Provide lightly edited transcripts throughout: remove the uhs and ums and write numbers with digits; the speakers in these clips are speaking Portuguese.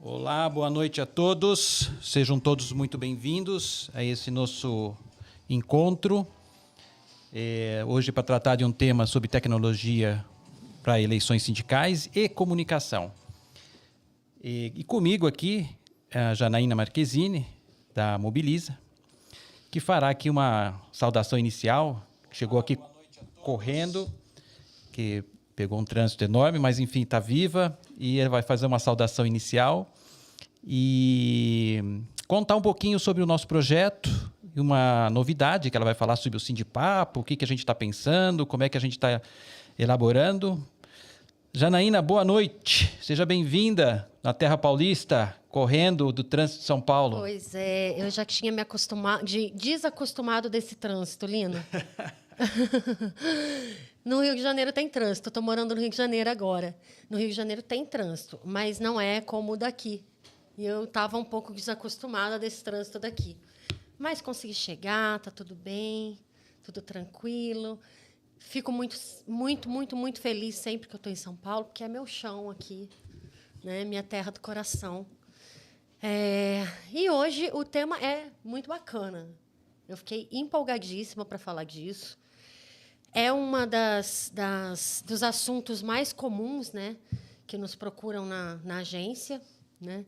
Olá, boa noite a todos. Sejam todos muito bem-vindos a esse nosso encontro. Hoje para tratar de um tema sobre tecnologia para eleições sindicais e comunicação. E comigo aqui a Janaína Marquezine, da Mobiliza, que fará aqui uma saudação inicial. Chegou aqui correndo, que pegou um trânsito enorme, mas enfim, está viva, e ela vai fazer uma saudação inicial e contar um pouquinho sobre o nosso projeto e uma novidade que ela vai falar sobre o Sindipapo, o que a gente está pensando, como é que a gente está elaborando. Janaína, boa noite. Seja bem-vinda na Terra Paulista, correndo do trânsito de São Paulo. Pois é, eu já tinha me desacostumado desse trânsito, Lino. No Rio de Janeiro tem trânsito. Estou morando no Rio de Janeiro agora. No Rio de Janeiro tem trânsito, mas não é como o daqui. E eu estava um pouco desacostumada desse trânsito daqui. Mas consegui chegar, está tudo bem, tudo tranquilo. Fico muito feliz sempre que eu estou em São Paulo, porque é meu chão aqui, né? Minha terra do coração. E hoje o tema é muito bacana. Eu fiquei empolgadíssima para falar disso. É uma dos assuntos mais comuns, né, que nos procuram na agência, né,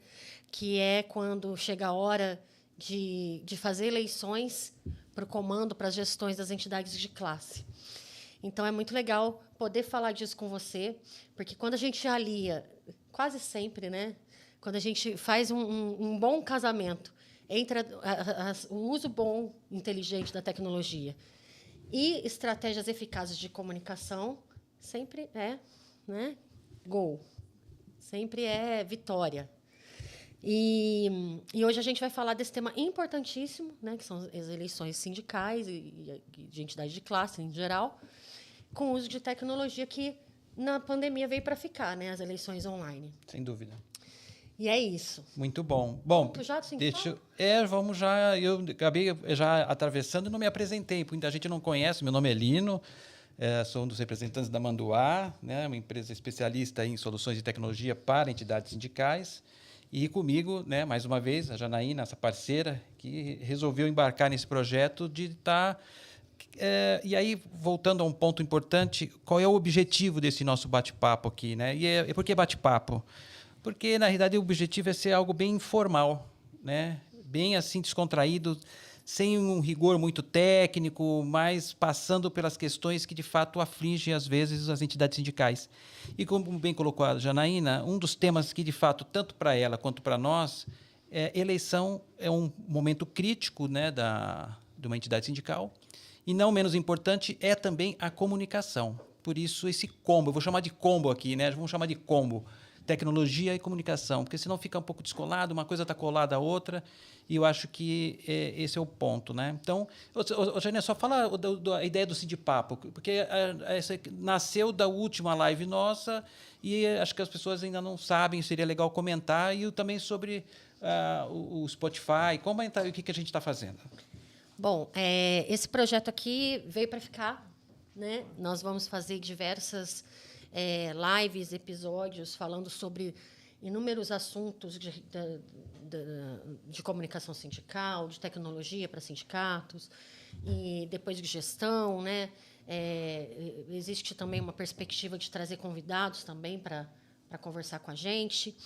que é quando chega a hora de fazer eleições para o comando, para as gestões das entidades de classe. Então, é muito legal poder falar disso com você, porque quando a gente alia, quase sempre, né, quando a gente faz um bom casamento entre o uso bom, inteligente da tecnologia e estratégias eficazes de comunicação, sempre é, né, gol, sempre é vitória. E hoje a gente vai falar desse tema importantíssimo, né, que são as eleições sindicais e de entidade de classe em geral, com o uso de tecnologia que na pandemia veio para ficar, né, as eleições online. Sem dúvida. E é isso. Muito bom. Bom, vamos já. Eu acabei já atravessando e não me apresentei. Muita gente não conhece. Meu nome é Lino, sou um dos representantes da Manduá, né, uma empresa especialista em soluções de tecnologia para entidades sindicais. E comigo, né, mais uma vez, a Janaína, essa parceira, que resolveu embarcar nesse projeto de estar. E aí, voltando a um ponto importante, qual é o objetivo desse nosso bate-papo aqui, né? E por que bate-papo? Porque, na realidade, o objetivo é ser algo bem informal, né? Bem assim, descontraído, sem um rigor muito técnico, mas passando pelas questões que, de fato, afligem, às vezes, as entidades sindicais. E, como bem colocou a Janaína, um dos temas que, de fato, tanto para ela quanto para nós, eleição é um momento crítico, né, de uma entidade sindical. E, não menos importante, é também a comunicação. Por isso, esse combo, eu vou chamar de combo aqui, né? Vamos chamar de combo. Tecnologia e comunicação, porque senão fica um pouco descolado, uma coisa está colada à outra, e eu acho que esse é o ponto, né? Então, Jânia, só fala a ideia do Sindipapo, porque essa nasceu da última live nossa, e acho que as pessoas ainda não sabem, seria legal comentar, e também sobre o Spotify, comentar o que a gente está fazendo. Bom, esse projeto aqui veio para ficar, né? Nós vamos fazer diversas lives, episódios, falando sobre inúmeros assuntos de comunicação sindical, de tecnologia para sindicatos, e depois de gestão, né? Existe também uma perspectiva de trazer convidados também para conversar com a gente.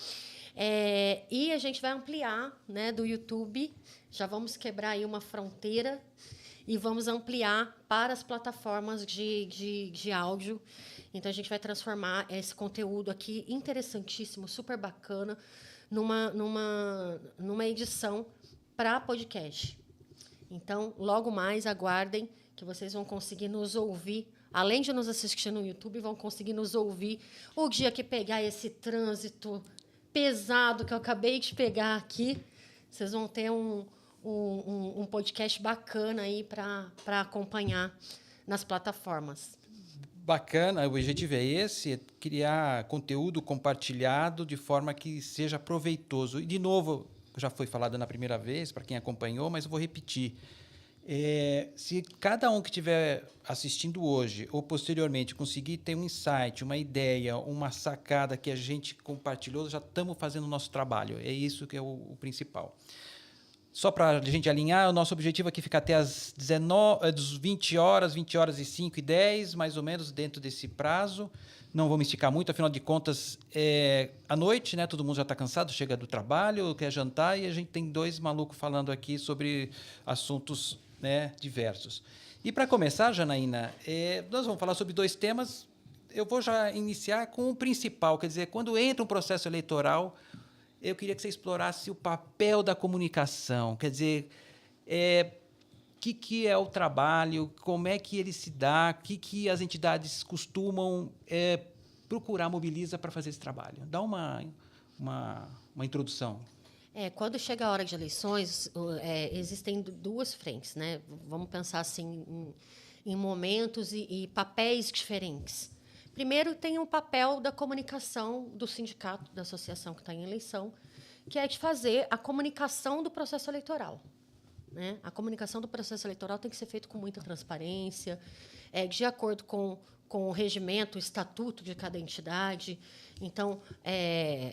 E a gente vai ampliar, né, do YouTube, já vamos quebrar aí uma fronteira e vamos ampliar para as plataformas de áudio. Então, a gente vai transformar esse conteúdo aqui interessantíssimo, super bacana, numa edição para podcast. Então, logo mais, aguardem que vocês vão conseguir nos ouvir. Além de nos assistir no YouTube, vão conseguir nos ouvir o dia que pegar esse trânsito pesado que eu acabei de pegar aqui. Vocês vão ter um podcast bacana aí para acompanhar nas plataformas. Bacana, o objetivo é esse, é criar conteúdo compartilhado de forma que seja proveitoso. E, de novo, já foi falado na primeira vez, para quem acompanhou, mas eu vou repetir. Se cada um que estiver assistindo hoje ou posteriormente conseguir ter um insight, uma ideia, uma sacada que a gente compartilhou, já estamos fazendo o nosso trabalho. É isso que é o principal. Só para a gente alinhar, o nosso objetivo aqui fica até as 20 horas e 5 e 10, mais ou menos, dentro desse prazo. Não vou me esticar muito, afinal de contas, à noite, né? Todo mundo já está cansado, chega do trabalho, quer jantar, e a gente tem 2 malucos falando aqui sobre assuntos, né, diversos. E para começar, Janaína, nós vamos falar sobre 2 temas. Eu vou já iniciar com o principal, quer dizer, quando entra um processo eleitoral, eu queria que você explorasse o papel da comunicação, quer dizer, que é o trabalho, como é que ele se dá, que as entidades costumam procurar, mobiliza para fazer esse trabalho. Dá uma introdução. Quando chega a hora de eleições, existem 2 frentes, né? Vamos pensar assim em momentos e papéis diferentes. Primeiro, tem o papel da comunicação do sindicato, da associação que está em eleição, que é de fazer a comunicação do processo eleitoral. Né? A comunicação do processo eleitoral tem que ser feita com muita transparência, de acordo com o regimento, o estatuto de cada entidade. Então,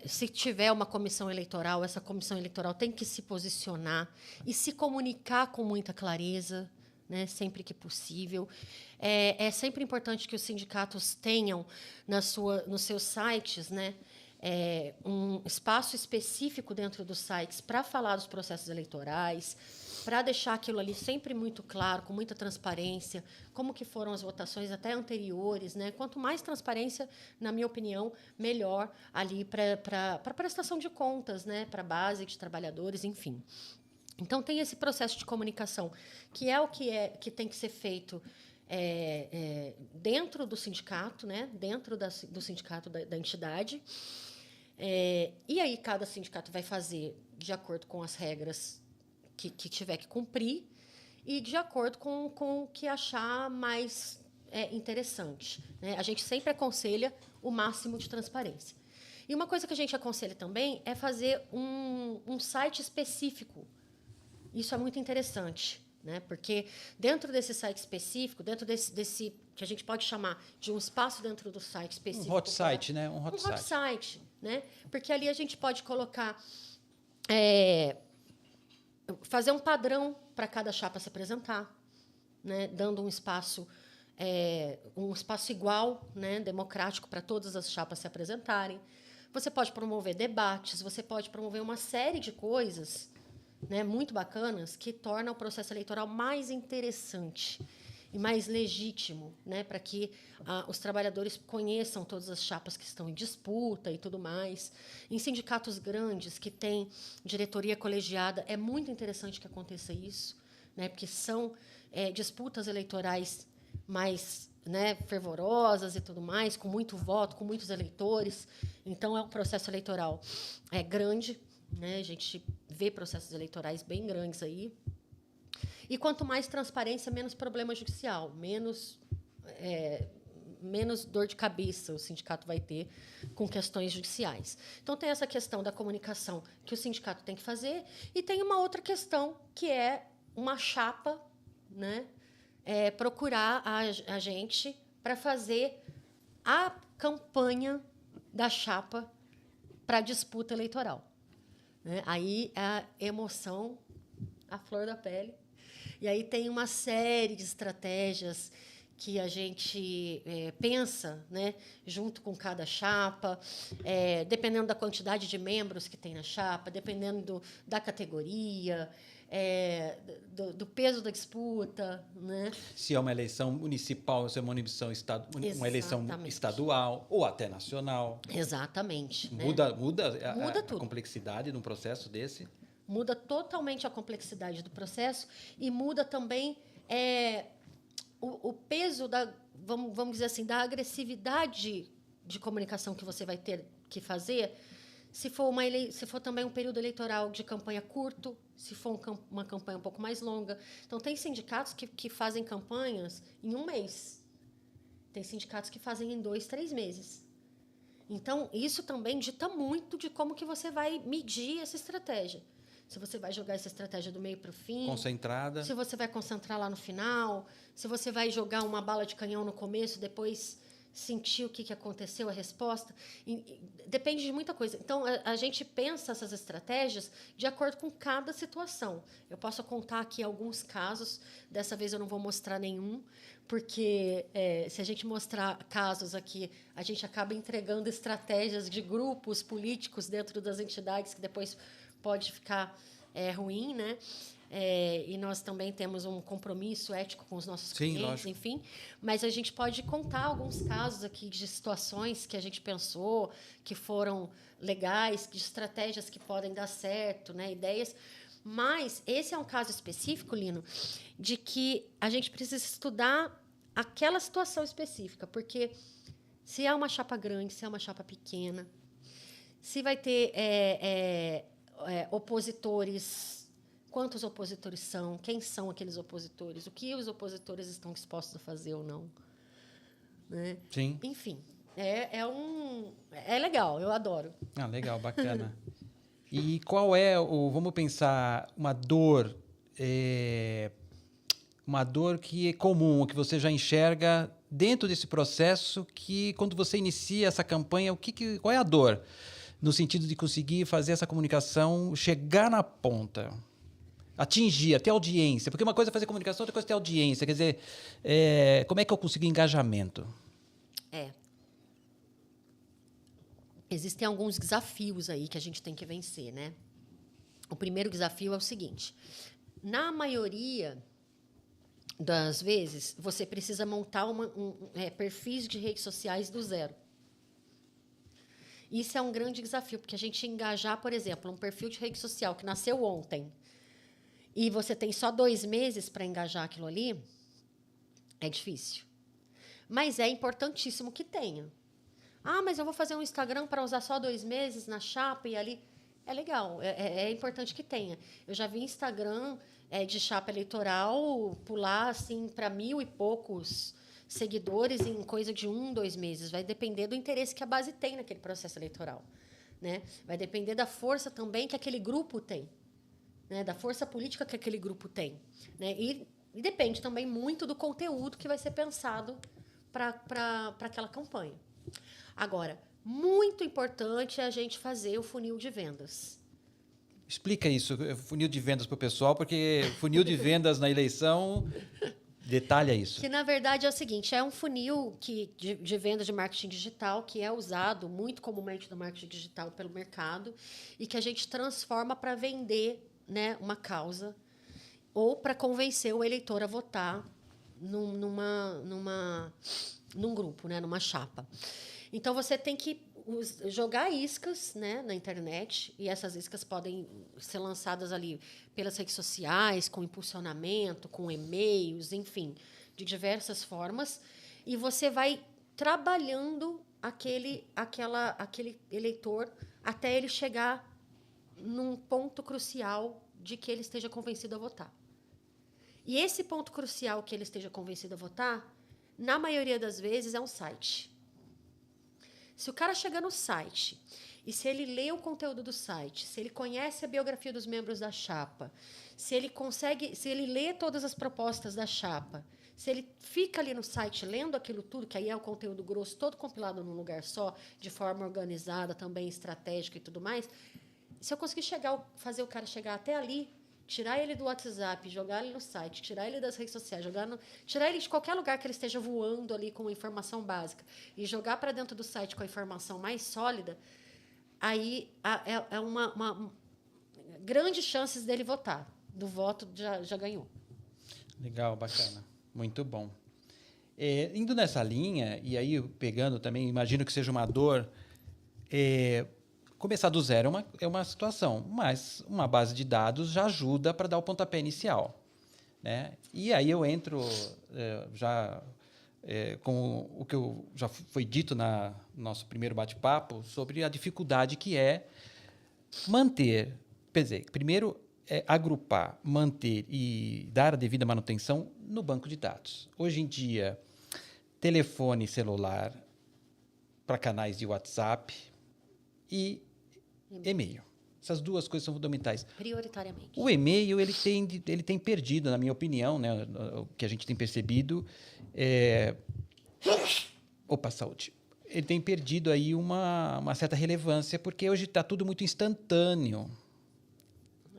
se tiver uma comissão eleitoral, essa comissão eleitoral tem que se posicionar e se comunicar com muita clareza, né, sempre que possível. É sempre importante que os sindicatos tenham nos seus sites, né, um espaço específico dentro dos sites para falar dos processos eleitorais, para deixar aquilo ali sempre muito claro, com muita transparência, como que foram as votações até anteriores, né? Quanto mais transparência, na minha opinião, melhor ali para a prestação de contas, né, para a base de trabalhadores, enfim. Então, tem esse processo de comunicação, que é o que tem que ser feito dentro do sindicato, né? Dentro do sindicato da entidade. E aí, cada sindicato vai fazer de acordo com as regras que tiver que cumprir e de acordo com o que achar mais interessante. Né? A gente sempre aconselha o máximo de transparência. E uma coisa que a gente aconselha também é fazer um site específico. Isso é muito interessante, né? Porque dentro desse site específico, dentro desse que a gente pode chamar de um espaço dentro do site específico... Um hot site, né? Um hot site, né? Porque ali a gente pode colocar... fazer um padrão para cada chapa se apresentar, né? Dando um espaço igual, né? Democrático para todas as chapas se apresentarem. Você pode promover debates, você pode promover uma série de coisas, né, muito bacanas, que tornam o processo eleitoral mais interessante e mais legítimo, né, para que os trabalhadores conheçam todas as chapas que estão em disputa e tudo mais. Em sindicatos grandes, que têm diretoria colegiada, é muito interessante que aconteça isso, né, porque são disputas eleitorais mais, né, fervorosas e tudo mais, com muito voto, com muitos eleitores. Então, é um processo eleitoral grande, né? A gente vê processos eleitorais bem grandes aí. E quanto mais transparência, menos problema judicial, menos dor de cabeça o sindicato vai ter com questões judiciais. Então, tem essa questão da comunicação que o sindicato tem que fazer, e tem uma outra questão, que é uma chapa, né, procurar a gente para fazer a campanha da chapa para a disputa eleitoral. Né? Aí a emoção, a flor da pele. E aí tem uma série de estratégias que a gente pensa, né, junto com cada chapa, dependendo da quantidade de membros que tem na chapa, dependendo da categoria, do peso da disputa. Né? Se é uma eleição municipal, se é uma eleição estadual ou até nacional. Exatamente. Muda tudo. A complexidade de um processo desse? Muda totalmente a complexidade do processo e muda também o peso vamos dizer assim, da agressividade de comunicação que você vai ter que fazer, se for também um período eleitoral de campanha curto, se for uma campanha um pouco mais longa. Então, tem sindicatos que fazem campanhas em 1 mês. Tem sindicatos que fazem em 2, 3 meses. Então, isso também dita muito de como que você vai medir essa estratégia. se você vai jogar essa estratégia do meio para o fim. Concentrada. Se você vai concentrar lá no final. Se você vai jogar uma bala de canhão no começo, depois sentir o que aconteceu, a resposta. Depende de muita coisa. Então, a gente pensa essas estratégias de acordo com cada situação. Eu posso contar aqui alguns casos. Dessa vez eu não vou mostrar nenhum, porque se a gente mostrar casos aqui, a gente acaba entregando estratégias de grupos políticos dentro das entidades, que depois pode ficar ruim, né? E nós também temos um compromisso ético com os nossos clientes, lógico. enfim. Mas a gente pode contar alguns casos aqui de situações que a gente pensou, que foram legais, de estratégias que podem dar certo, né? Ideias. Mas esse é um caso específico, Lino, de que a gente precisa estudar aquela situação específica, porque se é uma chapa grande, se é uma chapa pequena, se vai ter opositores, quantos opositores são, quem são aqueles opositores, o que os opositores estão dispostos a fazer ou não. Né? Sim. Enfim, é legal, eu adoro. Legal, bacana. E qual vamos pensar, uma dor que é comum, que você já enxerga dentro desse processo, que quando você inicia essa campanha, qual é a dor? No sentido de conseguir fazer essa comunicação chegar na ponta, atingir, ter audiência. Porque uma coisa é fazer comunicação, outra coisa é ter audiência. Quer dizer, como é que eu consigo engajamento? Existem alguns desafios aí que a gente tem que vencer, né? O primeiro desafio é o seguinte. Na maioria das vezes, você precisa montar perfis de redes sociais do zero. Isso é um grande desafio, porque a gente engajar, por exemplo, um perfil de rede social que nasceu ontem e você tem só 2 meses para engajar aquilo ali, é difícil. Mas é importantíssimo que tenha. Mas eu vou fazer um Instagram para usar só 2 meses na chapa e ali. É legal, é importante que tenha. Eu já vi Instagram de chapa eleitoral pular assim, para 1.000 e poucos seguidores em coisa de 1, 2 meses. Vai depender do interesse que a base tem naquele processo eleitoral. Né? Vai depender da força também que aquele grupo tem. Né? Da força política que aquele grupo tem. Né? E depende também muito do conteúdo que vai ser pensado para aquela campanha. Agora, muito importante é a gente fazer o funil de vendas. Explica isso, funil de vendas para o pessoal, porque funil de vendas na eleição, detalha isso. Que, na verdade, é o seguinte, é um funil de vendas de marketing digital que é usado muito comumente no marketing digital pelo mercado e que a gente transforma para vender, né, uma causa ou para convencer o eleitor a votar num grupo, né, numa chapa. Então, você tem que jogar iscas, né, na internet, e essas iscas podem ser lançadas ali pelas redes sociais, com impulsionamento, com e-mails, enfim, de diversas formas, e você vai trabalhando aquele eleitor até ele chegar num ponto crucial de que ele esteja convencido a votar. E esse ponto crucial que ele esteja convencido a votar, na maioria das vezes, é um site. Se o cara chega no site e se ele lê o conteúdo do site, se ele conhece a biografia dos membros da chapa, se ele lê todas as propostas da chapa, se ele fica ali no site lendo aquilo tudo, que aí é o conteúdo grosso, todo compilado num lugar só, de forma organizada, também estratégica e tudo mais, se eu conseguir fazer o cara chegar até ali, tirar ele do WhatsApp, jogar ele no site, tirar ele das redes sociais, tirar ele de qualquer lugar que ele esteja voando ali com informação básica e jogar para dentro do site com a informação mais sólida, aí é uma grande chances dele votar. Do voto já ganhou. Legal, bacana. Muito bom. Indo nessa linha, e aí pegando também, imagino que seja uma dor... Começar do zero é uma situação, mas uma base de dados já ajuda para dar o pontapé inicial. Né? E aí eu entro com o que já foi dito no nosso primeiro bate-papo sobre a dificuldade que é manter, quer dizer, primeiro agrupar, manter e dar a devida manutenção no banco de dados. Hoje em dia, telefone celular para canais de WhatsApp e e-mail, Essas duas coisas são fundamentais. Prioritariamente. O e-mail ele tem perdido, na minha opinião, né, o que a gente tem percebido Opa, saúde. Ele tem perdido aí uma certa relevância, porque hoje está tudo muito instantâneo.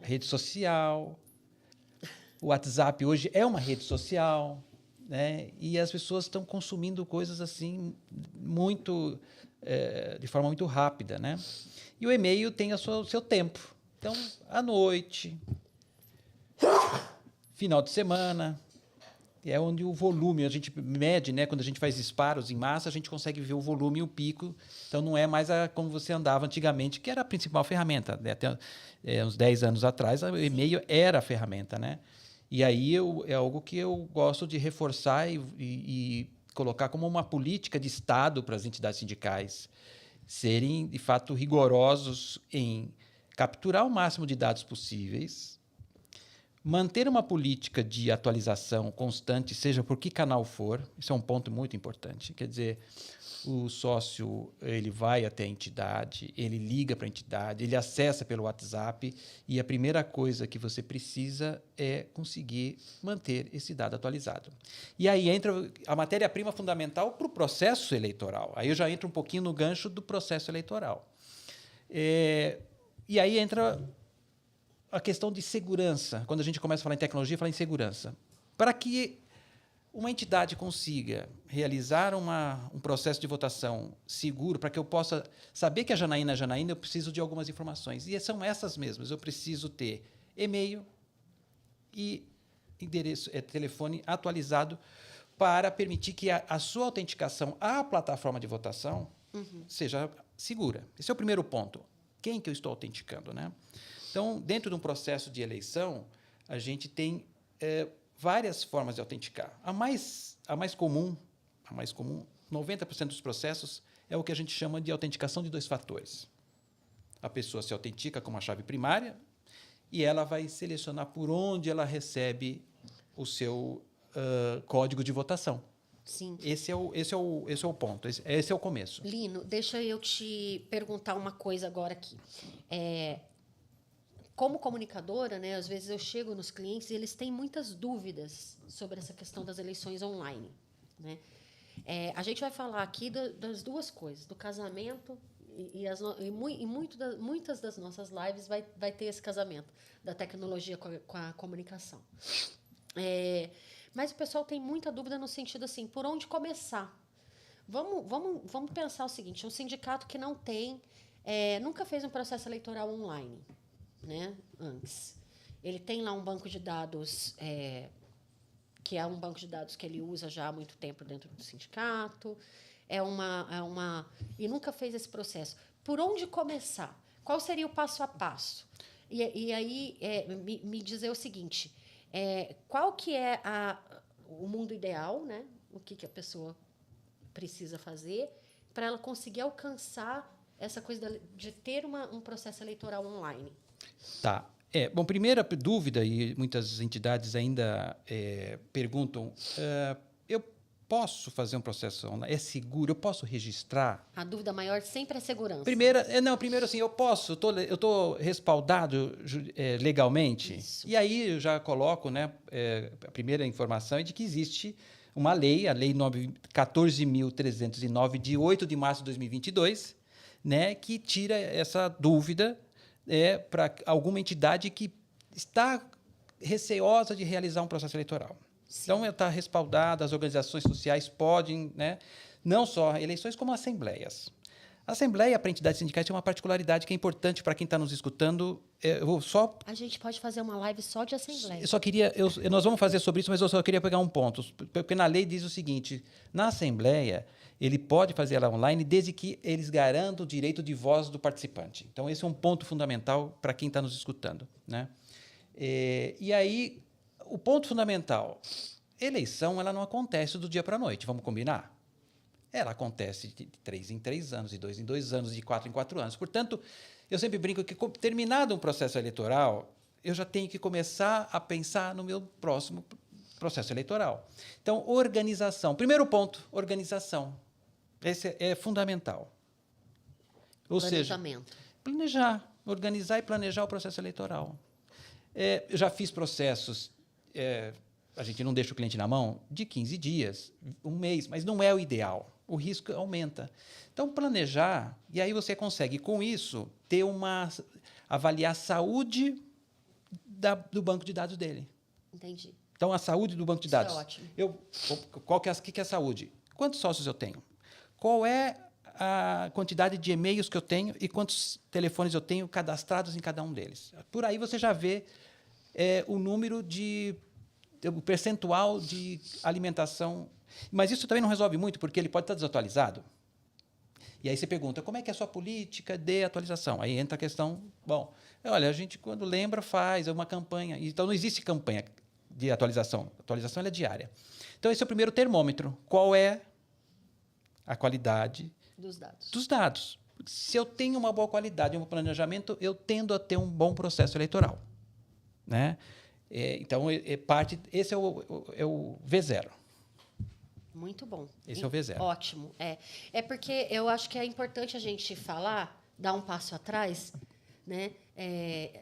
Rede social, o WhatsApp hoje é uma rede social, né? E as pessoas estão consumindo coisas assim muito de forma muito rápida, né? E o e-mail tem o seu tempo. Então, à noite, final de semana, é onde o volume, a gente mede, né? Quando a gente faz disparos em massa, a gente consegue ver o volume e o pico. Então, não é mais como você andava antigamente, que era a principal ferramenta. Né? Até uns 10 anos atrás, o e-mail era a ferramenta, né? E aí é algo que eu gosto de reforçar e colocar como uma política de Estado para as entidades sindicais serem, de fato, rigorosos em capturar o máximo de dados possíveis, manter uma política de atualização constante, seja por que canal for, isso é um ponto muito importante. Quer dizer, o sócio ele vai até a entidade, ele liga para a entidade, ele acessa pelo WhatsApp e a primeira coisa que você precisa é conseguir manter esse dado atualizado. E aí entra a matéria-prima fundamental para o processo eleitoral. Aí eu já entro um pouquinho no gancho do processo eleitoral. E aí entra a questão de segurança. Quando a gente começa a falar em tecnologia, fala em segurança. Para que uma entidade consiga realizar um processo de votação seguro, para que eu possa saber que a Janaína é Janaína, eu preciso de algumas informações. E são essas mesmas. Eu preciso ter e-mail e endereço, telefone atualizado para permitir que a sua autenticação à plataforma de votação seja segura. Esse é o primeiro ponto. Quem que eu estou autenticando, né? Então, dentro de um processo de eleição, a gente tem várias formas de autenticar. A mais comum, 90% dos processos, é o que a gente chama de autenticação de 2 fatores. A pessoa se autentica com uma chave primária e ela vai selecionar por onde ela recebe o seu código de votação. Sim. Esse é o ponto, esse é o começo. Lino, deixa eu te perguntar uma coisa agora aqui. Como comunicadora, né, às vezes eu chego nos clientes e eles têm muitas dúvidas sobre essa questão das eleições online. Né? A gente vai falar aqui das duas coisas, do casamento muitas das nossas lives vai ter esse casamento da tecnologia com a comunicação. Mas o pessoal tem muita dúvida no sentido assim, por onde começar? Vamos pensar o seguinte, um sindicato que não tem, nunca fez um processo eleitoral online, né, antes. Ele tem lá um banco de dados, que é um banco de dados que ele usa já há muito tempo dentro do sindicato, e nunca fez esse processo. Por onde começar? Qual seria o passo a passo? E aí, me dizer o seguinte, qual que é o mundo ideal, né? O que a pessoa precisa fazer para ela conseguir alcançar essa coisa de ter um processo eleitoral online? Tá. Bom, primeira dúvida, e muitas entidades ainda perguntam, eu posso fazer um processo online? É seguro? Eu posso registrar? A dúvida maior sempre é segurança. Primeiro assim, eu posso, eu estou respaldado legalmente? Isso. E aí eu já coloco, né, a primeira informação é de que existe uma lei, a Lei 14.309, de 8 de março de 2022, né, que tira essa dúvida para alguma entidade que está receosa de realizar um processo eleitoral. Sim. Então, está respaldada, as organizações sociais podem, né, não só eleições, como assembleias. A assembleia para entidades sindicais tem uma particularidade que é importante para quem está nos escutando. A gente pode fazer uma live só de assembleia. Eu só queria... nós vamos fazer sobre isso, mas eu só queria pegar um ponto. Porque na lei diz o seguinte, na assembleia, ele pode fazer ela online desde que eles garantam o direito de voz do participante. Então, esse é um ponto fundamental para quem está nos escutando, né? E aí, o ponto fundamental, eleição ela não acontece do dia para a noite, vamos combinar? Ela acontece de 3 em 3 anos, de 2 em 2 anos, de 4 em 4 anos. Portanto, eu sempre brinco que, terminado um processo eleitoral, eu já tenho que começar a pensar no meu próximo processo eleitoral. Então, organização. Primeiro ponto, organização. Esse é fundamental. Ou seja, planejar. organizar e planejar o processo eleitoral. Eu já fiz processos, a gente não deixa o cliente na mão, de 15 dias, um mês, mas não é o ideal. O risco aumenta. Então, planejar, e aí você consegue, com isso, avaliar a saúde do banco de dados dele. Entendi. Então, a saúde do banco de dados. Isso é ótimo. O que é a saúde? Quantos sócios eu tenho? Qual é a quantidade de e-mails que eu tenho e quantos telefones eu tenho cadastrados em cada um deles? Por aí você já vê o número o percentual de alimentação. Mas isso também não resolve muito, porque ele pode estar desatualizado. E aí você pergunta, como é que é a sua política de atualização? Aí entra a questão, olha, a gente, quando lembra, faz uma campanha. Então, não existe campanha de atualização. A atualização ela é diária. Então, esse é o primeiro termômetro. Qual é a qualidade dos dados? Se eu tenho uma boa qualidade, um bom planejamento, eu tendo a ter um bom processo eleitoral. Né? Então, esse é o V0. Muito bom. Esse é o V0. Ótimo. É porque eu acho que é importante a gente falar, dar um passo atrás, né?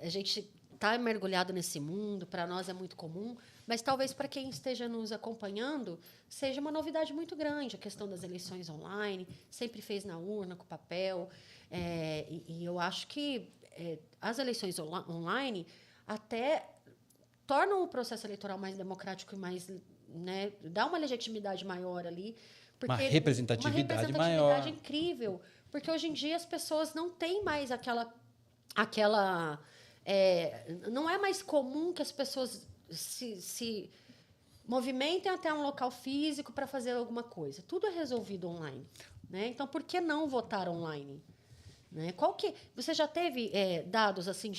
A gente está mergulhado nesse mundo, para nós é muito comum, mas talvez para quem esteja nos acompanhando seja uma novidade muito grande a questão das eleições online, sempre fez na urna, com papel, e eu acho que as eleições online até tornam o processo eleitoral mais democrático e mais, né, dá uma legitimidade maior ali. Uma representatividade maior. Incrível. Porque hoje em dia as pessoas não têm mais não é mais comum que as pessoas se movimentem até um local físico para fazer alguma coisa. Tudo é resolvido online. Né? Então, por que não votar online? Né? Você já teve dados assim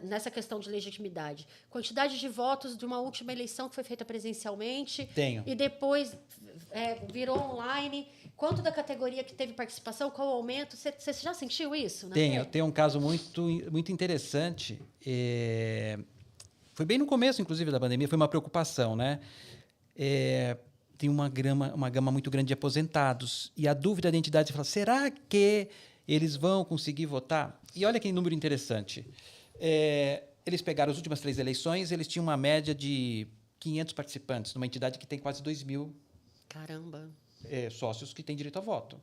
nessa questão de legitimidade? Quantidade de votos de uma última eleição que foi feita presencialmente. Tenho. E depois virou online. Quanto da categoria que teve participação? Qual o aumento? Você já sentiu isso? Tenho um caso muito, muito interessante. Foi bem no começo, inclusive, da pandemia. Foi uma preocupação, né? Tem uma gama muito grande de aposentados. E a dúvida da entidade fala, será que eles vão conseguir votar? E olha que número interessante. Eles pegaram as últimas 3 eleições, eles tinham uma média de 500 participantes, numa entidade que tem quase 2.000 Caramba. Sócios que têm direito a voto.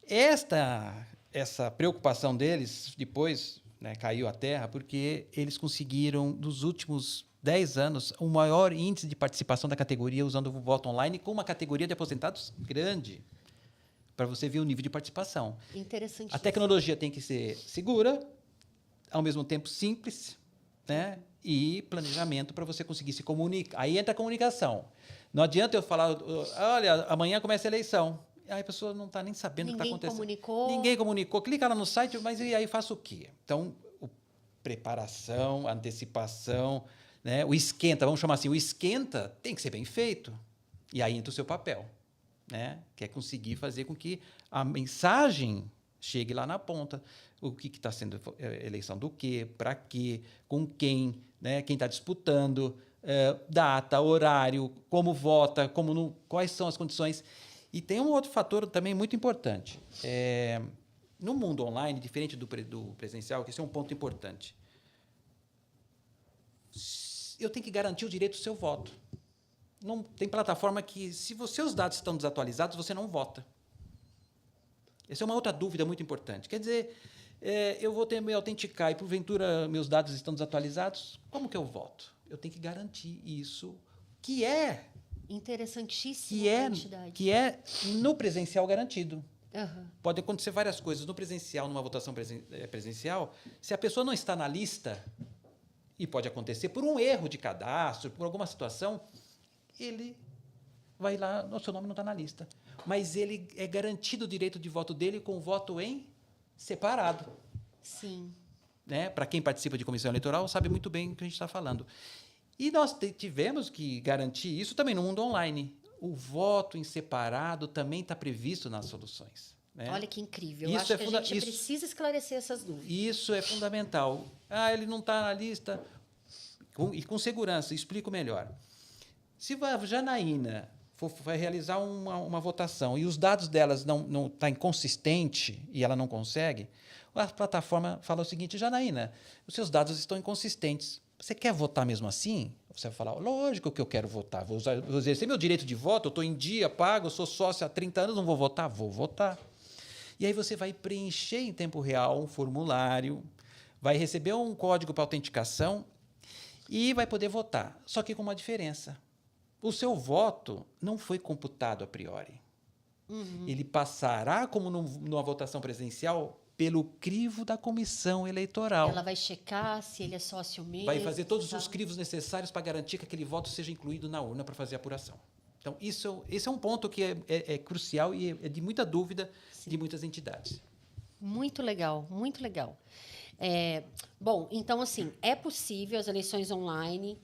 Essa preocupação deles, depois, né, caiu à terra, porque eles conseguiram, nos últimos 10 anos, o maior índice de participação da categoria usando o voto online, com uma categoria de aposentados grande, para você ver o nível de participação. Interessante. A tecnologia tem que ser segura, ao mesmo tempo simples, né? E planejamento para você conseguir se comunicar. Aí entra a comunicação. Não adianta eu falar, olha, amanhã começa a eleição. Aí a pessoa não está nem sabendo o que está acontecendo. Ninguém comunicou. Clica lá no site, mas e aí faço o quê? Então, preparação, antecipação, né? O esquenta, vamos chamar assim, o esquenta tem que ser bem feito. E aí entra o seu papel, né? Que é conseguir fazer com que a mensagem chegue lá na ponta. O que está sendo eleição do quê, para quê, com quem, né? Quem está disputando, data, horário, como vota, quais são as condições. E tem um outro fator também muito importante. No mundo online, diferente do presencial, que esse é um ponto importante, eu tenho que garantir o direito do seu voto. Não tem plataforma que, se os seus dados estão desatualizados, você não vota. Essa é uma outra dúvida muito importante. Quer dizer, eu vou ter me autenticar e, porventura, meus dados estão desatualizados, como que eu voto? Eu tenho que garantir isso, que é... Interessantíssimo. Que é no presencial garantido. Uhum. Pode acontecer várias coisas. No presencial, numa votação presencial, se a pessoa não está na lista, e pode acontecer por um erro de cadastro, por alguma situação, ele vai lá, o seu nome não está na lista. Mas ele é garantido o direito de voto dele com o voto em separado. Sim. Né? Para quem participa de comissão eleitoral, sabe muito bem o que a gente está falando. E nós tivemos que garantir isso também no mundo online. O voto em separado também está previsto nas soluções. Né? Olha que incrível. Eu acho que a gente precisa esclarecer essas dúvidas. Isso é fundamental. Ele não está na lista. E com segurança, explico melhor. Se a Janaína vai realizar uma votação e os dados delas não tá inconsistente e ela não consegue, a plataforma fala o seguinte: Janaína, os seus dados estão inconsistentes. Você quer votar mesmo assim? Você vai falar: lógico que eu quero votar. Vou exercer meu direito de voto, eu estou em dia, pago, eu sou sócio há 30 anos, não vou votar? Vou votar. E aí você vai preencher em tempo real um formulário, vai receber um código para autenticação e vai poder votar. Só que com uma diferença. O seu voto não foi computado a priori. Ele passará, como numa votação presencial, pelo crivo da comissão eleitoral. Ela vai checar se ele é sócio mesmo. Vai fazer todos os crivos necessários para garantir que aquele voto seja incluído na urna para fazer a apuração. Então, esse é um ponto que é crucial e é de muita dúvida de muitas entidades. Muito legal, muito legal. Bom, então, assim, é possível, as eleições online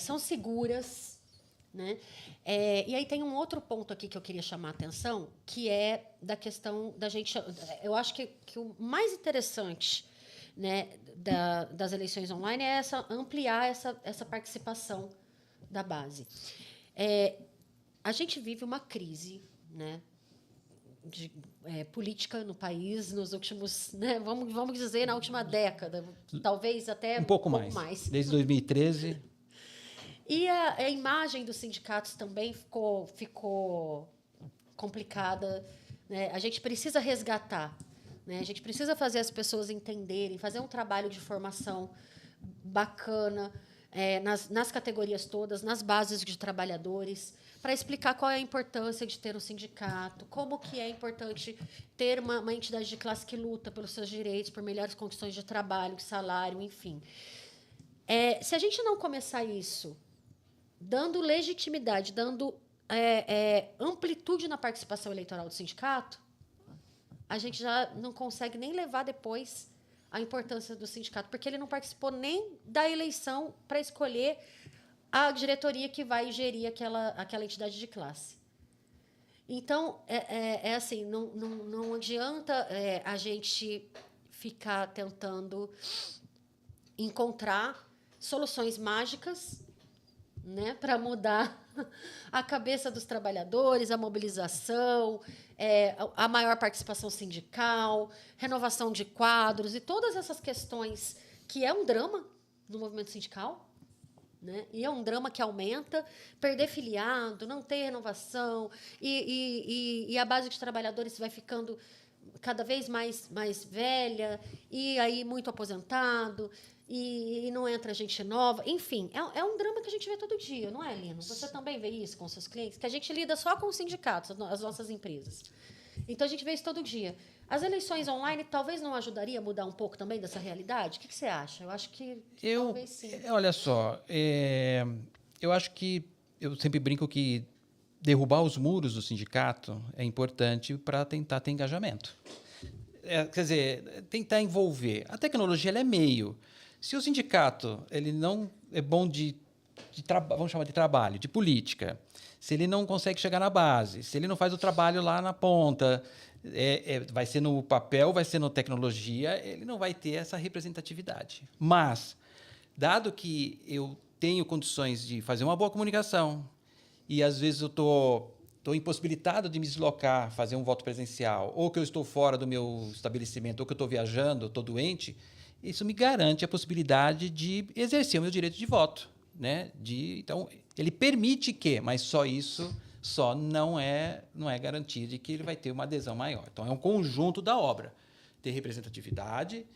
são seguras, né? E aí tem um outro ponto aqui que eu queria chamar a atenção, que é da questão da gente... Eu acho que o mais interessante, né, das eleições online é ampliar essa participação da base. A gente vive uma crise, né, política no país nos últimos, né, vamos dizer, na última década, talvez até um pouco mais. Desde 2013. E a imagem dos sindicatos também ficou complicada, né? A gente precisa resgatar, né? A gente precisa fazer as pessoas entenderem, fazer um trabalho de formação bacana nas categorias todas, nas bases de trabalhadores, para explicar qual é a importância de ter um sindicato, como que é importante ter uma entidade de classe que luta pelos seus direitos, por melhores condições de trabalho, de salário, enfim. Se a gente não começar isso dando legitimidade, dando amplitude na participação eleitoral do sindicato, a gente já não consegue nem levar depois a importância do sindicato, porque ele não participou nem da eleição para escolher a diretoria que vai gerir aquela entidade de classe. Então, assim, não adianta a gente ficar tentando encontrar soluções mágicas, né, para mudar a cabeça dos trabalhadores, a mobilização, a maior participação sindical, renovação de quadros e todas essas questões que é um drama no movimento sindical, né? E é um drama que aumenta, perder filiado, não ter renovação, e a base de trabalhadores vai ficando cada vez mais velha, e aí muito aposentado, e não entra gente nova. Enfim, é um drama que a gente vê todo dia, não é, Lino? Você também vê isso com seus clientes? Que a gente lida só com os sindicatos, as nossas empresas. Então, a gente vê isso todo dia. As eleições online talvez não ajudaria a mudar um pouco também dessa realidade? O que você acha? Eu acho que talvez sim. Olha só, eu acho que... Eu sempre brinco que derrubar os muros do sindicato é importante para tentar ter engajamento. Quer dizer, tentar envolver. A tecnologia ela é meio. Se o sindicato ele não é bom vamos chamar de trabalho, de política, se ele não consegue chegar na base, se ele não faz o trabalho lá na ponta, vai ser no papel, vai ser na tecnologia, ele não vai ter essa representatividade. Mas, dado que eu tenho condições de fazer uma boa comunicação e, às vezes, eu estou impossibilitado de me deslocar, fazer um voto presencial, ou que eu estou fora do meu estabelecimento, ou que eu estou viajando, estou doente, isso me garante a possibilidade de exercer o meu direito de voto, né? Então, ele permite que, mas só isso não é garantia de que ele vai ter uma adesão maior. Então, é um conjunto da obra. Ter representatividade,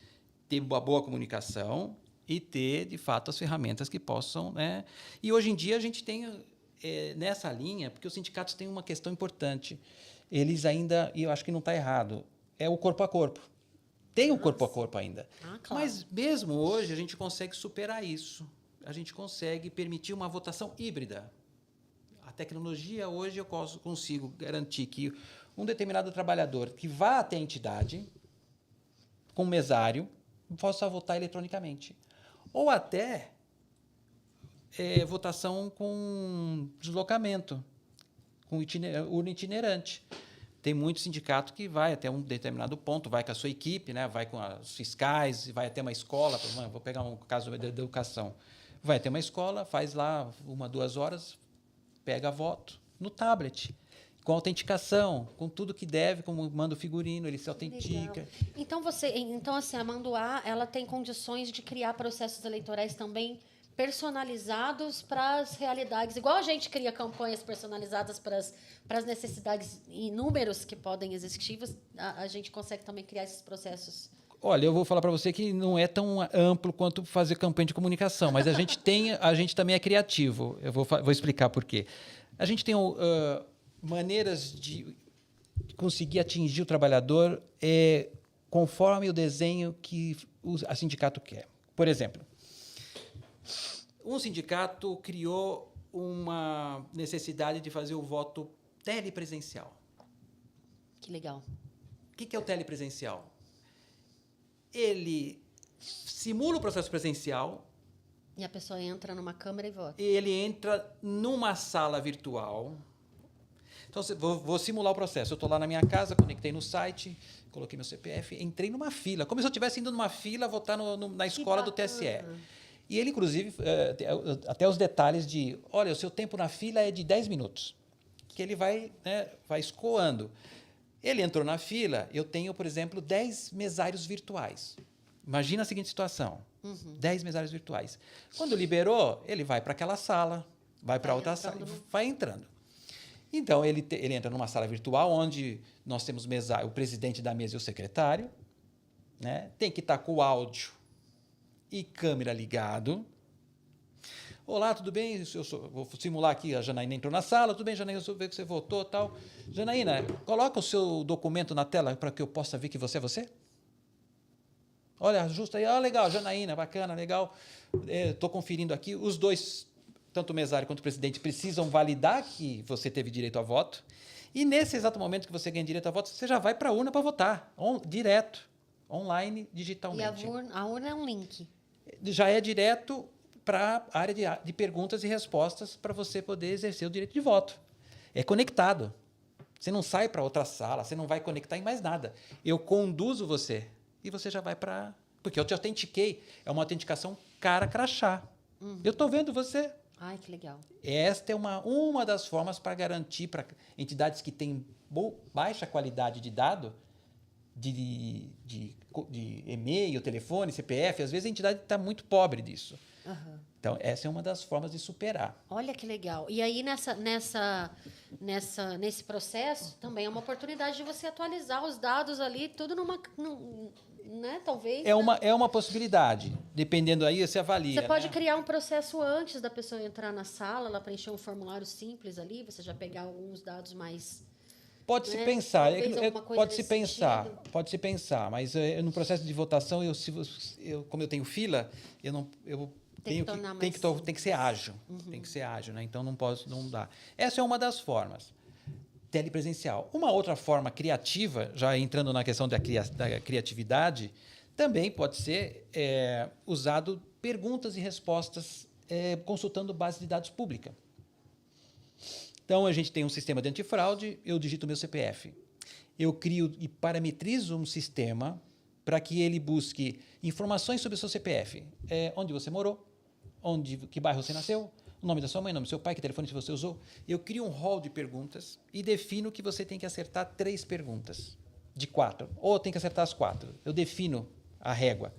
ter uma boa comunicação e ter, de fato, as ferramentas que possam... né? E, hoje em dia, a gente tem, nessa linha, porque os sindicatos têm uma questão importante. Eles ainda, e eu acho que não está errado, é o corpo a corpo. Tem o corpo a corpo ainda. Claro. Mas, mesmo hoje, a gente consegue superar isso. A gente consegue permitir uma votação híbrida. A tecnologia, hoje, eu consigo garantir que um determinado trabalhador que vá até a entidade, com mesário, possa votar eletronicamente. Ou até votação com deslocamento, com urna itinerante. Tem muito sindicato que vai até um determinado ponto, vai com a sua equipe, né? Vai com os fiscais, vai até uma escola. Vou pegar um caso da educação. Vai até uma escola, faz lá 1, 2 horas, pega voto no tablet, com autenticação, com tudo que deve, como manda o figurino, ele se autentica. Então, assim, a Mandoá, ela tem condições de criar processos eleitorais também personalizados para as realidades, igual a gente cria campanhas personalizadas para as necessidades e números que podem existir, a gente consegue também criar esses processos. Olha, eu vou falar para você que não é tão amplo quanto fazer campanha de comunicação, mas a gente também é criativo. Eu vou explicar por quê. A gente tem maneiras de conseguir atingir o trabalhador conforme o desenho que a sindicato quer. Por exemplo, um sindicato criou uma necessidade de fazer o voto telepresencial. Que legal. O que é o telepresencial? Ele simula o processo presencial. E a pessoa entra numa câmera e vota. Ele entra numa sala virtual. Então, vou simular o processo. Eu estou lá na minha casa, conectei no site, coloquei meu CPF, entrei numa fila, como se eu estivesse indo numa fila votar na escola do TSE. E ele, inclusive, até os detalhes de, olha, o seu tempo na fila é de 10 minutos, que ele vai escoando. Ele entrou na fila, eu tenho, por exemplo, 10 mesários virtuais. Imagina a seguinte situação, 10 mesários virtuais. Quando liberou, ele vai para aquela sala, vai para outra sala, vai entrando. Então, ele entra numa sala virtual, onde nós temos o presidente da mesa e o secretário, né? Tem que estar com o áudio e câmera ligado. Olá, tudo bem? Vou simular aqui, a Janaína entrou na sala. Tudo bem, Janaína, eu ver que você votou e tal. Janaína, coloca o seu documento na tela para que eu possa ver que você é você. Olha, ajusta aí. Legal, Janaína, bacana, legal. Estou conferindo aqui. Os dois, tanto o mesário quanto o presidente, precisam validar que você teve direito a voto. E nesse exato momento que você ganha direito a voto, você já vai para a urna para votar, direto, online, digitalmente. E a urna é um link. Já é direto para a área de perguntas e respostas para você poder exercer o direito de voto. É conectado. Você não sai para outra sala, você não vai conectar em mais nada. Eu conduzo você e você já vai para... Porque eu te autentiquei. É uma autenticação cara crachá. Eu estou vendo você. Ai, que legal. Esta é uma das formas para garantir para entidades que têm baixa qualidade de dado, de e-mail, telefone, CPF, às vezes a entidade está muito pobre disso. Então, essa é uma das formas de superar. Olha que legal. E aí, nesse processo, também é uma oportunidade de você atualizar os dados ali, tudo né? Talvez. É uma possibilidade. Dependendo aí, você avalia. Você pode criar um processo antes da pessoa entrar na sala, ela preencher um formulário simples ali, você já pegar alguns dados mais... Pode-se pensar, pode-se pensar, mas no processo de votação, como eu tenho fila, tem que ser ágil, tem que ser ágil, né? Então não dá. Essa é uma das formas. Telepresencial. Uma outra forma criativa, já entrando na questão da criatividade, também pode ser usado perguntas e respostas consultando base de dados pública. Então, a gente tem um sistema de antifraude, eu digito meu CPF. Eu crio e parametrizo um sistema para que ele busque informações sobre o seu CPF. Onde você morou, que bairro você nasceu, o nome da sua mãe, o nome do seu pai, que telefone você usou. Eu crio um rol de perguntas e defino que você tem que acertar 3 perguntas de 4. Ou tem que acertar as 4. Eu defino a régua.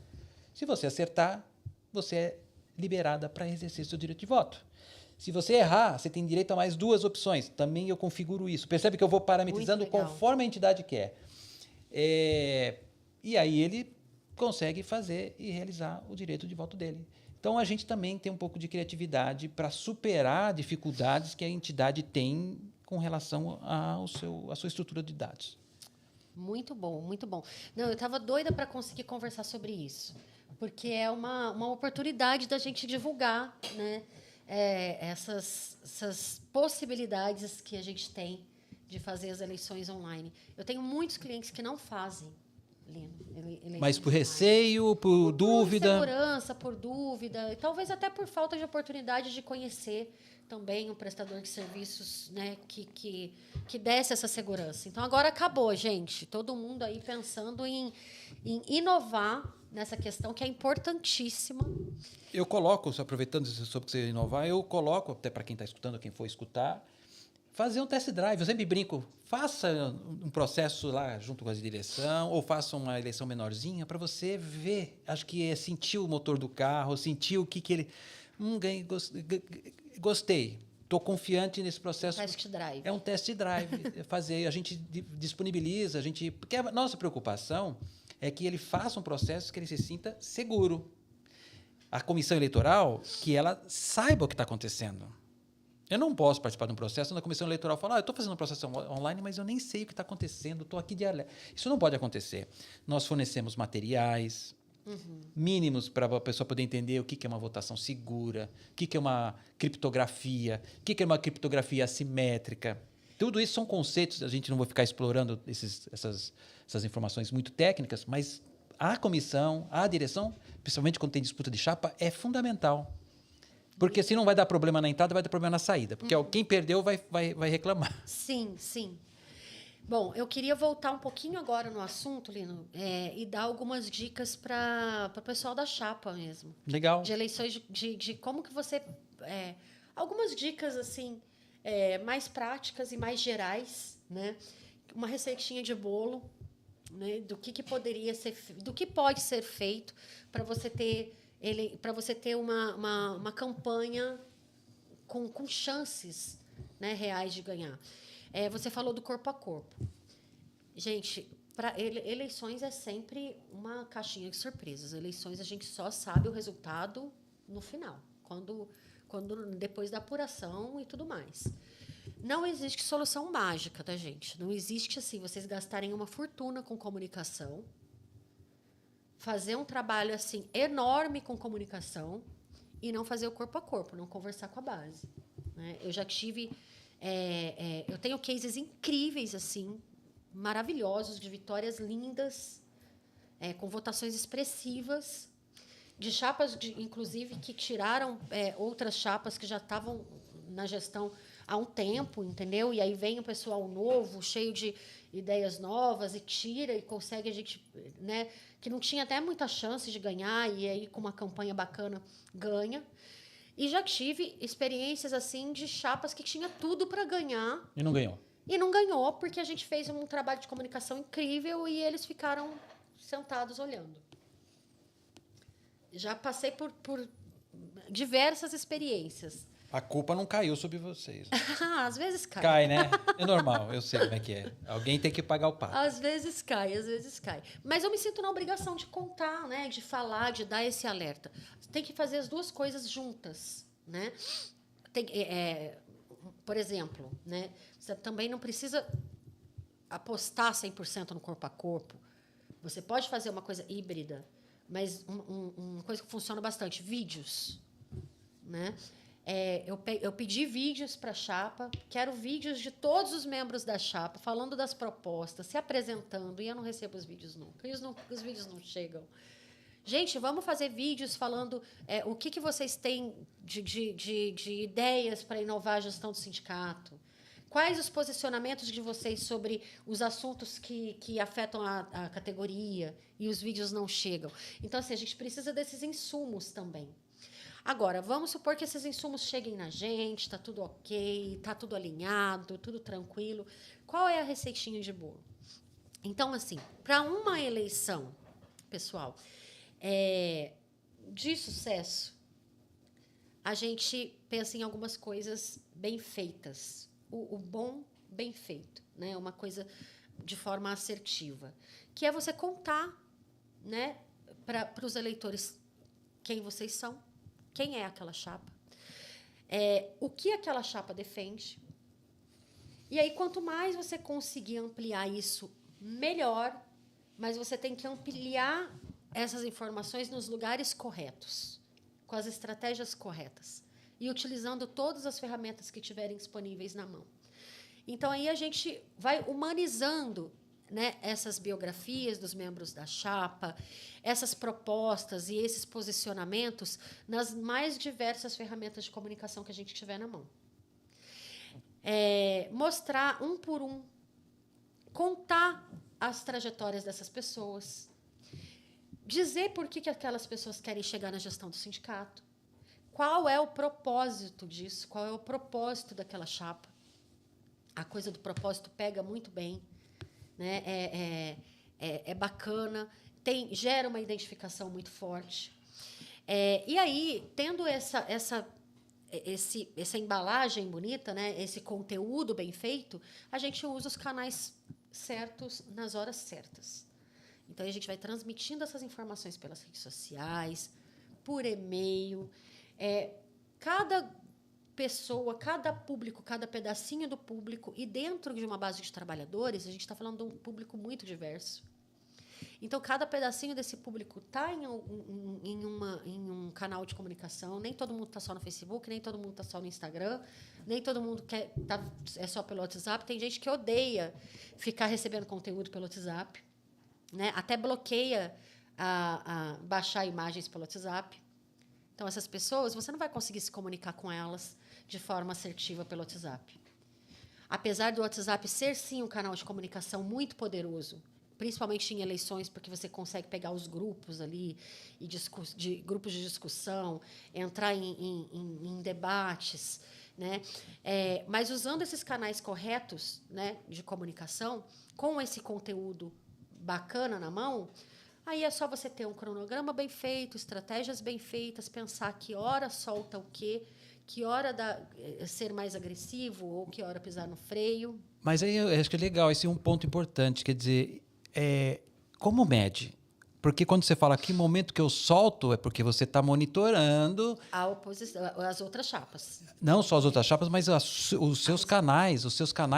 Se você acertar, você é liberada para exercer seu direito de voto. Se você errar, você tem direito a mais 2 opções. Também eu configuro isso. Percebe que eu vou parametrizando conforme a entidade quer. E aí ele consegue fazer e realizar o direito de voto dele. Então, a gente também tem um pouco de criatividade para superar dificuldades que a entidade tem com relação à sua estrutura de dados. Muito bom, muito bom. Não, eu estava doida para conseguir conversar sobre isso, porque é uma oportunidade da gente divulgar, né? Essas possibilidades que a gente tem de fazer as eleições online. Eu tenho muitos clientes que não fazem, Lino. Mas por receio, por dúvida? Por segurança, por dúvida, e talvez até por falta de oportunidade de conhecer também um prestador de serviços, né, que desse essa segurança. Então, agora acabou, gente. Todo mundo aí pensando em inovar nessa questão que é importantíssima. Eu coloco, aproveitando sobre que você inovar, eu coloco, até para quem está escutando, quem for escutar, fazer um test drive. Eu sempre brinco, faça um processo lá junto com a direção, ou faça uma eleição menorzinha para você ver. Acho que é sentir o motor do carro, sentir o que ele... Gostei. Estou confiante nesse processo. Test drive. É um test drive. Fazer, a gente disponibiliza, porque a nossa preocupação é que ele faça um processo que ele se sinta seguro. A comissão eleitoral, que ela saiba o que está acontecendo. Eu não posso participar de um processo onde a comissão eleitoral fala, eu estou fazendo um processo online, mas eu nem sei o que está acontecendo, estou aqui de alerta. Isso não pode acontecer. Nós fornecemos materiais mínimos para a pessoa poder entender o que é uma votação segura, o que é uma criptografia, o que é uma criptografia assimétrica. Tudo isso são conceitos, a gente não vai ficar explorando essas informações muito técnicas, mas a comissão, a direção, principalmente quando tem disputa de chapa, é fundamental. Porque se não vai dar problema na entrada, vai dar problema na saída. Porque quem perdeu vai reclamar. Sim, sim. Bom, eu queria voltar um pouquinho agora no assunto, Lino, e dar algumas dicas para o pessoal da chapa mesmo. Legal. De eleições, de como que você... algumas dicas, assim, mais práticas e mais gerais, né? Uma receitinha de bolo, né? Do que poderia ser... Do que pode ser feito para você ter... para você ter uma campanha com chances, né, reais de ganhar. Você falou do corpo a corpo. Gente, eleições é sempre uma caixinha de surpresas. Eleições a gente só sabe o resultado no final, quando depois da apuração e tudo mais. Não existe solução mágica, tá, gente? Não existe assim, vocês gastarem uma fortuna com comunicação, fazer um trabalho assim enorme com comunicação e não fazer o corpo a corpo, não conversar com a base, né? Eu já tive, eu tenho cases incríveis assim, maravilhosos, de vitórias lindas, com votações expressivas, de chapas, inclusive, que tiraram outras chapas que já estavam na gestão há um tempo, entendeu? E aí vem o pessoal novo, cheio de ideias novas, e tira e consegue a gente, né, que não tinha até muita chance de ganhar, e aí com uma campanha bacana ganha. E já tive experiências assim de chapas que tinha tudo para ganhar. E não ganhou. E não ganhou porque a gente fez um trabalho de comunicação incrível e eles ficaram sentados olhando. Já passei por diversas experiências. A culpa não caiu sobre vocês. Às vezes cai. Cai, né? É normal, eu sei como é que é. Alguém tem que pagar o pato. Às vezes cai, às vezes cai. Mas eu me sinto na obrigação de contar, né? De falar, de dar esse alerta. Tem que fazer as duas coisas juntas, né? Por exemplo, né? Você também não precisa apostar 100% no corpo a corpo. Você pode fazer uma coisa híbrida, mas uma coisa que funciona bastante, vídeos, né? Eu pedi vídeos para a chapa, quero vídeos de todos os membros da chapa, falando das propostas, se apresentando, e eu não recebo os vídeos nunca, e os vídeos não chegam. Gente, vamos fazer vídeos falando o que vocês têm de ideias para inovar a gestão do sindicato. Quais os posicionamentos de vocês sobre os assuntos que afetam a categoria, e os vídeos não chegam. Então, assim, a gente precisa desses insumos também. Agora, vamos supor que esses insumos cheguem na gente, está tudo ok, está tudo alinhado, tudo tranquilo. Qual é a receitinha de bolo? Então, assim, para uma eleição, pessoal, de sucesso, a gente pensa em algumas coisas bem feitas. O bom, bem feito, né? Uma coisa de forma assertiva, que é você contar, né, para os eleitores quem vocês são, quem é aquela chapa, o que aquela chapa defende. E aí, quanto mais você conseguir ampliar isso, melhor, mas você tem que ampliar essas informações nos lugares corretos, com as estratégias corretas, e utilizando todas as ferramentas que tiverem disponíveis na mão. Então, aí a gente vai humanizando, né, essas biografias dos membros da chapa, essas propostas e esses posicionamentos nas mais diversas ferramentas de comunicação que a gente tiver na mão. Mostrar um por um, contar as trajetórias dessas pessoas, dizer por que aquelas pessoas querem chegar na gestão do sindicato, qual é o propósito disso, qual é o propósito daquela chapa, A coisa do propósito pega muito bem, né? É bacana, gera uma identificação muito forte. E aí, tendo essa embalagem bonita, né? Esse conteúdo bem feito, a gente usa os canais certos nas horas certas. Então, a gente vai transmitindo essas informações pelas redes sociais, por e-mail. Cada pessoa, cada público, cada pedacinho do público, e dentro de uma base de trabalhadores, a gente está falando de um público muito diverso. Então, cada pedacinho desse público está em um canal de comunicação. Nem todo mundo está só no Facebook, nem todo mundo está só no Instagram, nem todo mundo é só pelo WhatsApp. Tem gente que odeia ficar recebendo conteúdo pelo WhatsApp, né? Até bloqueia baixar imagens pelo WhatsApp. Então, essas pessoas, você não vai conseguir se comunicar com elas de forma assertiva pelo WhatsApp. Apesar do WhatsApp ser, sim, um canal de comunicação muito poderoso, principalmente em eleições, porque você consegue pegar os grupos ali, grupos de discussão, entrar em debates, né? Mas usando esses canais corretos, né, de comunicação, com esse conteúdo bacana na mão, aí é só você ter um cronograma bem feito, estratégias bem feitas, pensar que hora solta o quê, que hora ser mais agressivo ou que hora pisar no freio. Mas aí eu acho que é legal, esse é um ponto importante, quer dizer, como mede? Porque quando você fala que momento que eu solto, é porque você está monitorando... As outras chapas. Não só as outras chapas, mas os seus canais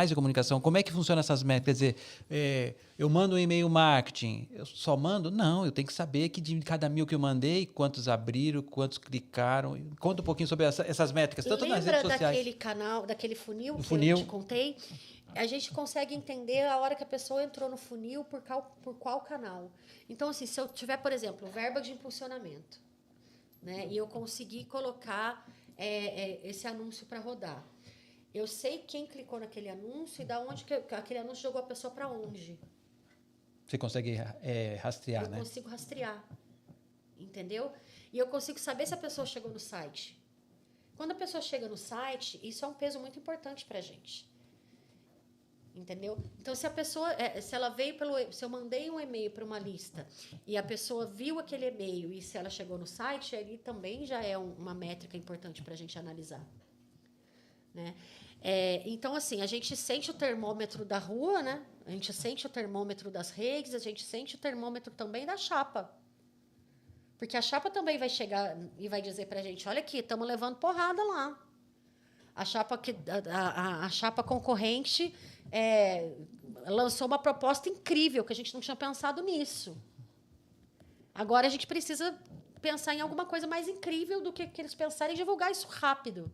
de comunicação. Como é que funcionam essas métricas? Quer dizer, eu mando um e-mail marketing, eu só mando? Não, eu tenho que saber que de cada 1.000 que eu mandei, quantos abriram, quantos clicaram. Conta um pouquinho sobre essas métricas, tanto nas redes sociais. Lembra daquele funil que eu te contei? A gente consegue entender a hora que a pessoa entrou no funil por qual canal. Então, assim, se eu tiver, por exemplo, verba de impulsionamento, né, e eu conseguir colocar esse anúncio para rodar, eu sei quem clicou naquele anúncio e da onde que aquele anúncio jogou a pessoa para onde. Você consegue rastrear, né? Eu consigo rastrear, entendeu? E eu consigo saber se a pessoa chegou no site. Quando a pessoa chega no site, isso é um peso muito importante para a gente. Entendeu? Então, se a pessoa, se ela veio se eu mandei um e-mail para uma lista e a pessoa viu aquele e-mail e se ela chegou no site, ali também já é uma métrica importante para a gente analisar, né? Então, assim, a gente sente o termômetro da rua, né? A gente sente o termômetro das redes, a gente sente o termômetro também da chapa. Porque a chapa também vai chegar e vai dizer para a gente, olha aqui, estamos levando porrada lá. A chapa concorrente lançou uma proposta incrível, que a gente não tinha pensado nisso. Agora a gente precisa pensar em alguma coisa mais incrível do que eles pensarem e divulgar isso rápido.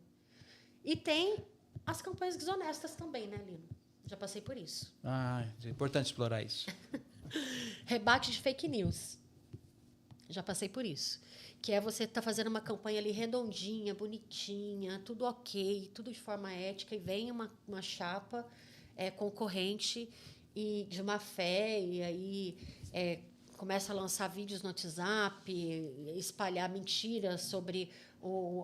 E tem as campanhas desonestas também, né, Lino? Já passei por isso. É importante explorar isso. Rebate de fake news. Já passei por isso. Que você tá fazendo uma campanha ali redondinha, bonitinha, tudo ok, tudo de forma ética, e vem uma chapa concorrente e de má fé, e aí começa a lançar vídeos no WhatsApp, espalhar mentiras sobre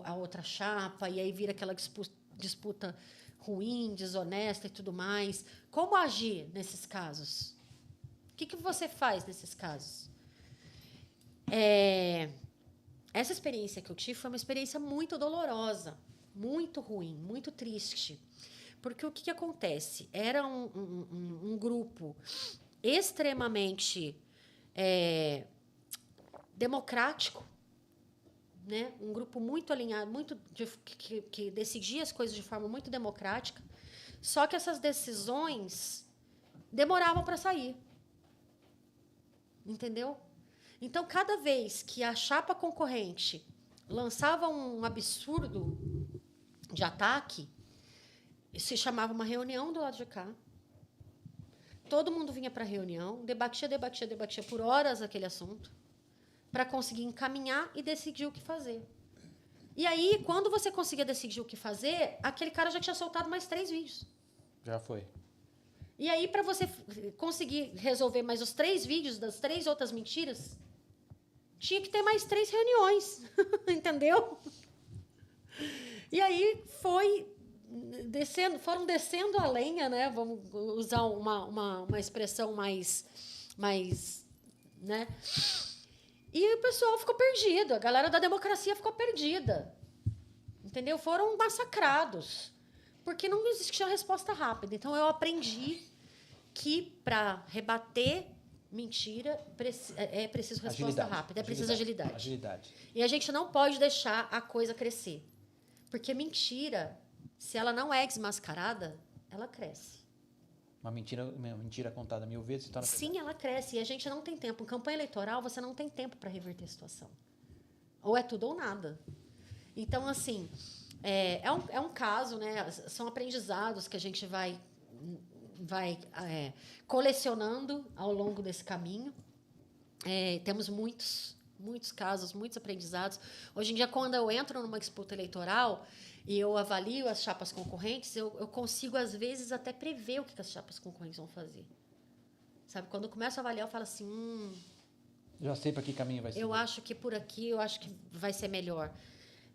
a outra chapa, e aí vira aquela disputa ruim, desonesta e tudo mais. Como agir nesses casos? O que você faz nesses casos? Essa experiência que eu tive foi uma experiência muito dolorosa, muito ruim, muito triste. Porque o que acontece? Era um grupo extremamente democrático, né? Um grupo muito alinhado, que decidia as coisas de forma muito democrática, só que essas decisões demoravam para sair. Entendeu? Então, cada vez que a chapa concorrente lançava um absurdo de ataque, se chamava uma reunião do lado de cá. Todo mundo vinha para a reunião, debatia por horas aquele assunto, para conseguir encaminhar e decidir o que fazer. E aí, quando você conseguia decidir o que fazer, aquele cara já tinha soltado mais 3 vídeos. Já foi. E aí, para você conseguir resolver mais os 3 vídeos das 3 outras mentiras, tinha que ter mais 3 reuniões, entendeu? E aí foi foram descendo a lenha, né? Vamos usar uma expressão mais, né? E o pessoal ficou perdido, a galera da democracia ficou perdida, entendeu? Foram massacrados, porque não existia resposta rápida. Então, eu aprendi que, para rebater mentira, é preciso resposta rápida, é preciso agilidade. E a gente não pode deixar a coisa crescer, porque mentira, se ela não é desmascarada, ela cresce. Uma mentira contada 1000 vezes se torna verdade. Sim, ela cresce. E a gente não tem tempo. Em campanha eleitoral, você não tem tempo para reverter a situação. Ou é tudo ou nada. Então, assim, é um caso, né? São aprendizados que a gente vai colecionando ao longo desse caminho. Temos muitos casos, muitos aprendizados. Hoje em dia, quando eu entro numa disputa eleitoral e eu avalio as chapas concorrentes, eu consigo, às vezes, até prever o que as chapas concorrentes vão fazer. Sabe? Quando eu começo a avaliar, eu falo assim... já sei para que caminho vai ser. Eu acho que por aqui, eu acho que vai ser melhor.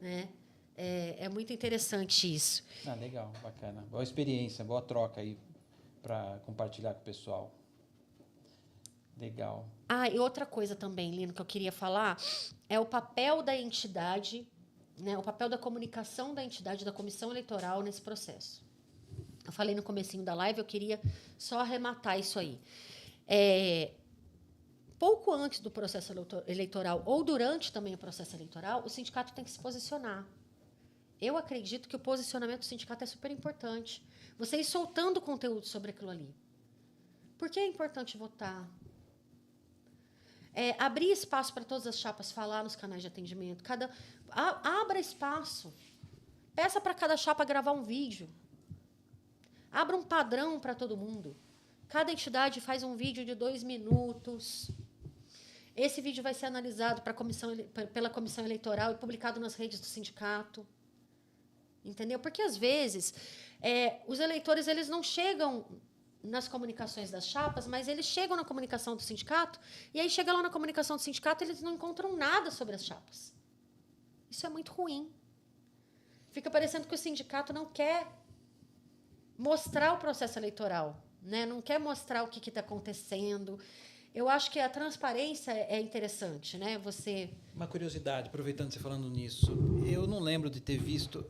Né? É muito interessante isso. Legal, bacana. Boa experiência, boa troca aí para compartilhar com o pessoal. Legal. E outra coisa também, Lino, que eu queria falar, é o papel da entidade, né, o papel da comunicação da entidade, da comissão eleitoral nesse processo. Eu falei no comecinho da live, eu queria só arrematar isso aí. Pouco antes do processo eleitoral, ou durante também o processo eleitoral, o sindicato tem que se posicionar. Eu acredito que o posicionamento do sindicato é super importante. Você ir soltando conteúdo sobre aquilo ali. Por que é importante votar? Abrir espaço para todas as chapas falar nos canais de atendimento. Abra espaço. Peça para cada chapa gravar um vídeo. Abra um padrão para todo mundo. Cada entidade faz um vídeo de 2 minutos. Esse vídeo vai ser analisado pela comissão eleitoral e publicado nas redes do sindicato. Entendeu? Porque, às vezes, os eleitores eles não chegam nas comunicações das chapas, mas eles chegam na comunicação do sindicato, e aí chega lá na comunicação do sindicato, eles não encontram nada sobre as chapas. Isso é muito ruim. Fica parecendo que o sindicato não quer mostrar o processo eleitoral, né? Não quer mostrar o que está acontecendo. Eu acho que a transparência é interessante, né? Uma curiosidade, aproveitando você falando nisso, eu não lembro de ter visto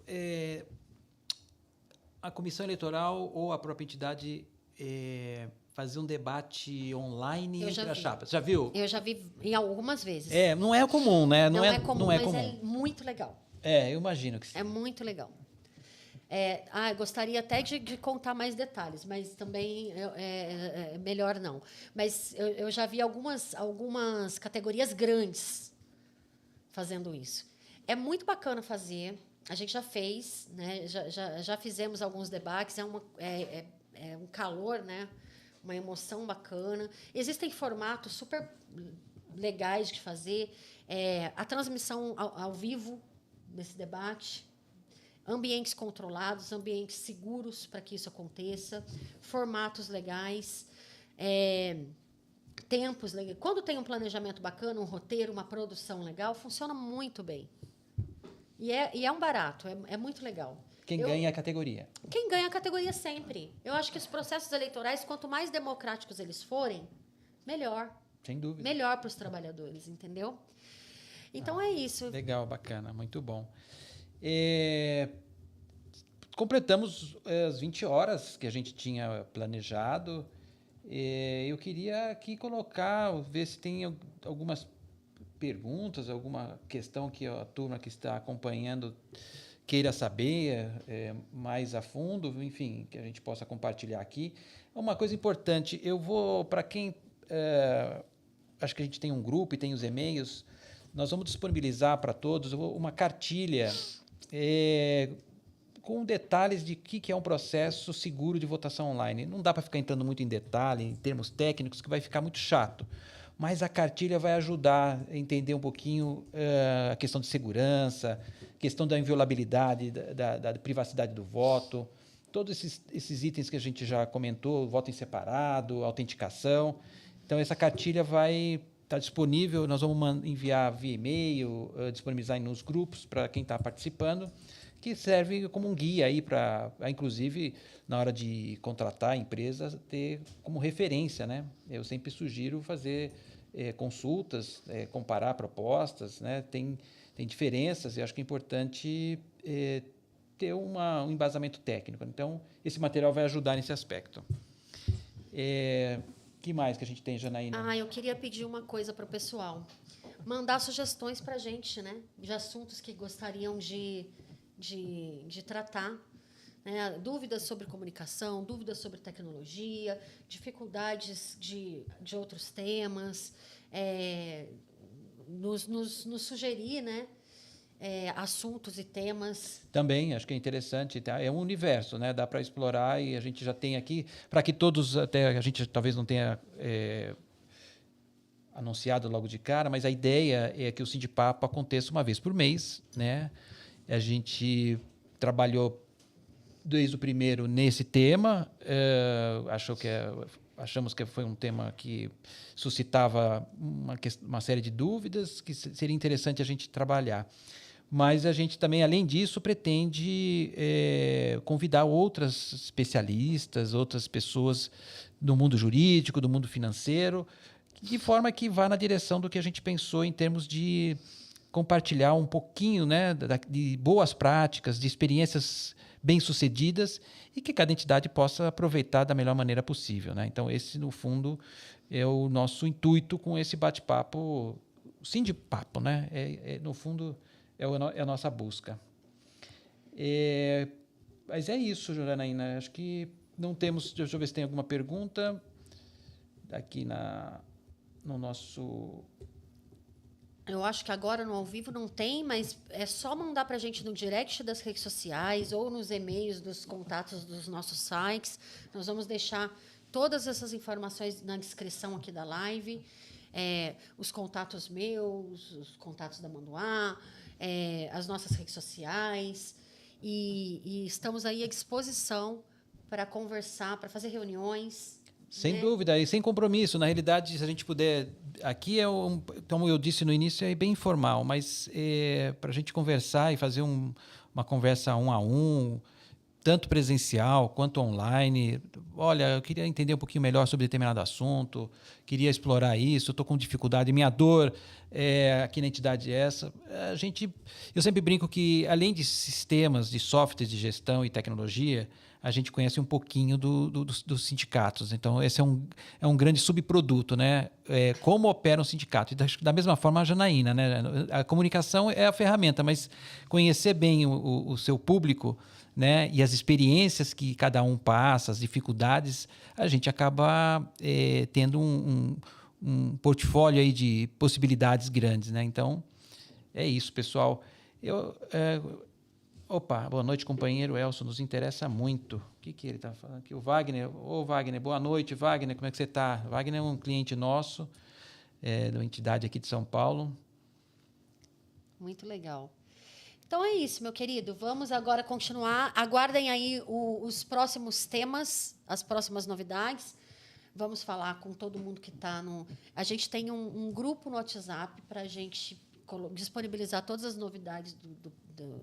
a comissão eleitoral ou a própria entidade fazer um debate online entre as chapas. Já viu? Eu já vi em algumas vezes. Não é comum, né? Não é comum, mas é muito legal. Eu imagino que sim. É muito legal. Eu gostaria até de contar mais detalhes, mas também é melhor não. Mas eu já vi algumas categorias grandes fazendo isso. É muito bacana fazer. A gente já fez, né? Já fizemos alguns debates. É um calor, né? Uma emoção bacana. Existem formatos super legais de fazer. A transmissão ao vivo desse debate. Ambientes controlados, ambientes seguros para que isso aconteça, formatos legais, tempos legais. Quando tem um planejamento bacana, um roteiro, uma produção legal, funciona muito bem. E é um barato, é muito legal. Quem ganha a categoria? Quem ganha a categoria sempre. Eu acho que os processos eleitorais, quanto mais democráticos eles forem, melhor. Sem dúvida. Melhor para os trabalhadores, entendeu? Então, é isso. Legal, bacana, muito bom. Completamos as 20 horas que a gente tinha planejado. Eu queria aqui ver se tem algumas perguntas, alguma questão que a turma que está acompanhando queira saber mais a fundo, enfim, que a gente possa compartilhar aqui. Uma coisa importante, para quem... acho que a gente tem um grupo e tem os e-mails, nós vamos disponibilizar para todos uma cartilha com detalhes de que é um processo seguro de votação online. Não dá para ficar entrando muito em detalhe, em termos técnicos, que vai ficar muito chato. Mas a cartilha vai ajudar a entender um pouquinho a questão de segurança, questão da inviolabilidade, da privacidade do voto, todos esses itens que a gente já comentou, voto em separado, autenticação. Então, essa cartilha vai estar disponível, nós vamos enviar via e-mail, disponibilizar nos grupos para quem está participando, que serve como um guia aí para, inclusive, na hora de contratar a empresa, ter como referência, né? Eu sempre sugiro fazer consultas, comparar propostas, né? Tem diferenças e acho que é importante ter um embasamento técnico. Então, esse material vai ajudar nesse aspecto. Que mais que a gente tem, Janaína? Eu queria pedir uma coisa para o pessoal. Mandar sugestões para a gente, né? De assuntos que gostariam de tratar. Né? Dúvidas sobre comunicação, dúvidas sobre tecnologia, dificuldades de outros temas. Nos sugerir, né? Assuntos e temas. Também, acho que é interessante. Tá? É um universo, né? Dá para explorar e a gente já tem aqui, para que todos, até a gente talvez não tenha anunciado logo de cara, mas a ideia é que o Sindipapo aconteça uma vez por mês, né? A gente trabalhou desde o primeiro nesse tema, achamos que foi um tema que suscitava uma série de dúvidas que seria interessante a gente trabalhar. Mas a gente também, além disso, pretende convidar outras especialistas, outras pessoas do mundo jurídico, do mundo financeiro, de forma que vá na direção do que a gente pensou em termos de compartilhar um pouquinho, né, de boas práticas, de experiências bem-sucedidas e que cada entidade possa aproveitar da melhor maneira possível, né? Então, esse, no fundo, é o nosso intuito com esse bate-papo, o Sindipapo, né? No fundo, é a nossa busca. Mas é isso, Janaína. Acho que não temos... Deixa eu ver se tem alguma pergunta aqui no nosso... Eu acho que agora no ao vivo não tem, mas é só mandar para a gente no direct das redes sociais ou nos e-mails dos contatos dos nossos sites. Nós vamos deixar todas essas informações na descrição aqui da live. Os contatos meus, os contatos da Manduá, as nossas redes sociais. E estamos aí à disposição para conversar, para fazer reuniões. Sem dúvida, e sem compromisso. Na realidade, se a gente puder... Aqui como eu disse no início, é bem informal, mas para a gente conversar e fazer uma conversa 1 a 1, tanto presencial quanto online. Olha, eu queria entender um pouquinho melhor sobre determinado assunto, queria explorar isso, estou com dificuldade, minha dor aqui na entidade é essa. Eu sempre brinco que, além de sistemas, de softwares de gestão e tecnologia, a gente conhece um pouquinho dos sindicatos. Então, esse é um grande subproduto, né? Como opera um sindicato. E da mesma forma, a Janaína, né? A comunicação é a ferramenta, mas conhecer bem o seu público, né? E as experiências que cada um passa, as dificuldades, a gente acaba tendo um portfólio aí de possibilidades grandes, né? Então, é isso, pessoal. Opa, boa noite, companheiro Elson, nos interessa muito. O que ele está falando aqui? O Wagner. Ô, Wagner, boa noite, Wagner, como é que você está? Wagner é um cliente nosso, de uma entidade aqui de São Paulo. Muito legal. Então é isso, meu querido. Vamos agora continuar. Aguardem aí os próximos temas, as próximas novidades. Vamos falar com todo mundo que está no... A gente tem um grupo no WhatsApp para a gente disponibilizar todas as novidades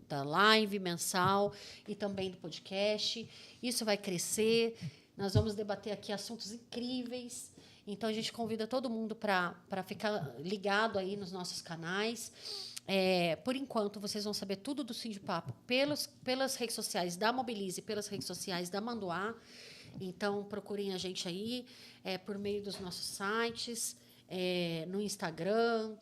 da live mensal e também do podcast. Isso vai crescer. Nós vamos debater aqui assuntos incríveis. Então, a gente convida todo mundo para ficar ligado aí nos nossos canais. Por enquanto, vocês vão saber tudo do Sindipapo pelas redes sociais da Mobilize, pelas redes sociais da Manduá. Então, procurem a gente aí por meio dos nossos sites, no Instagram,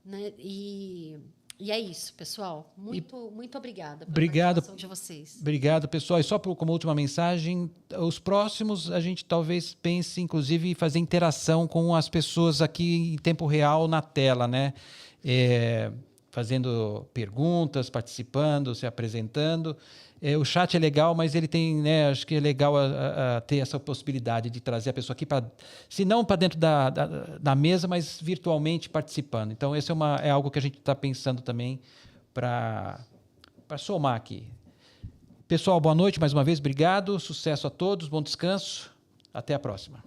né? E é isso, pessoal. Muito obrigada pela participação de vocês. Obrigado, pessoal. E só como última mensagem, os próximos a gente talvez pense, inclusive, em fazer interação com as pessoas aqui em tempo real na tela, né? Fazendo perguntas, participando, se apresentando. O chat é legal, mas ele tem, né, acho que é legal ter essa possibilidade de trazer a pessoa aqui, se não para dentro da mesa, mas virtualmente participando. Então, esse é algo que a gente está pensando também para somar aqui. Pessoal, boa noite mais uma vez, obrigado, sucesso a todos, bom descanso, até a próxima.